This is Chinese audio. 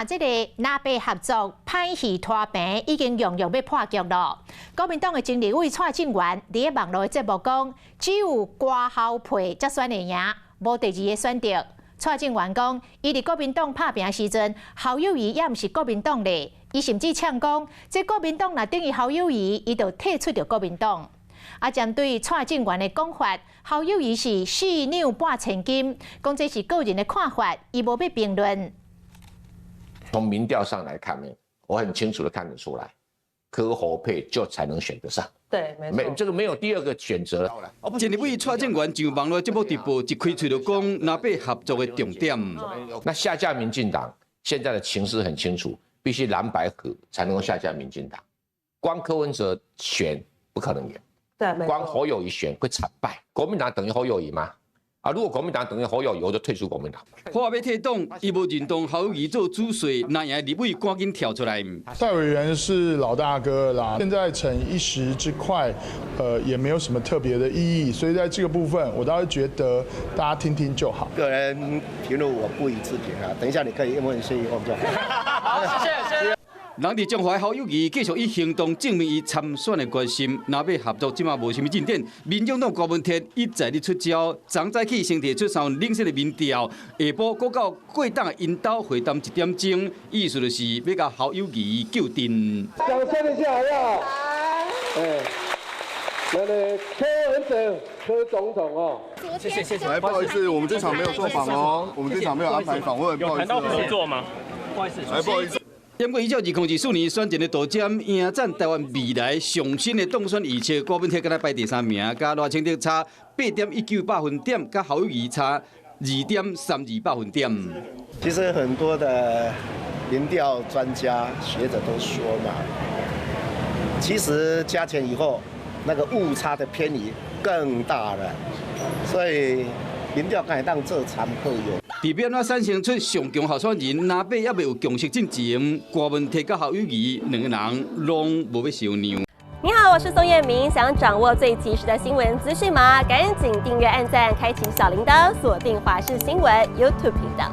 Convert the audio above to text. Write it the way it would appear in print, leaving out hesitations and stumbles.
这个南北合作歹戏拖平已经用要破局了。国民党的前立委蔡正元伫网络节目讲，只有歌校配才选会赢，无第二个选择。蔡正元讲，伊伫国民党拍拼时阵，侯友宜也毋是国民党的，伊甚至呛讲，这国民党若等于侯友宜，伊就退出着国民党。针对蔡正元的讲法，侯友宜是4两半千金，讲这是个人的看法，伊无要评论。从民调上来看呢，我很清楚的看得出来，柯侯配就才能选得上。对，没错，这个没有第二个选择了。前立委蔡正元上网络节目直播一开嘴就讲南北合作的重点。那下架民进党现在的情势很清楚，必须蓝白合才能够下架民进党。光柯文哲选不可能赢，对，光侯友宜选会惨败。国民党等于侯友宜吗？如果国民党等于侯友宜，我就退出国民党。话要退党，伊无认同侯友宜做主帅，那赢立委赶紧跳出来。蔡委员是老大哥啦，现在逞一时之快，也没有什么特别的意义，所以在这个部分，我倒是觉得大家听听就好。个人评论我不予置评啊，等一下你可以问谢以后就好。好，谢谢。人伫中华侯友宜继续以行动证明伊参选的决心，南北合作即马无啥物进展。民众党高文哲一再咧出招，昨早起先提出3份领先的民调，下晡搁到过党的引导会谈1点钟，意思就是要甲侯友宜救阵。掌声一下好不好？来，柯文哲，柯总统哦。谢谢。来，不好意思，我们这场没有受访哦，我们这场没有安排访问，不好意思。有谈到合作吗？不好意思。来，不好意思。因为依照2004年选前的大战，赢战台湾未来上新的当选预测，郭文哲敢若排第3名，甲赖清德差8.19分点，甲侯友宜差2.32分点。其实很多的民调专家学者都说嘛，其实加权以后，那个误差的偏移更大了，所以民调敢会当做参考用。伫要安怎产生出上强候选人，南北也未有共识进前，郭文哲甲侯友宜2个人拢无要收让。你好，我是宋彦明。想掌握最及时的新闻资讯吗？赶紧订阅、按赞、开启小铃铛，锁定华视新闻 YouTube 频道。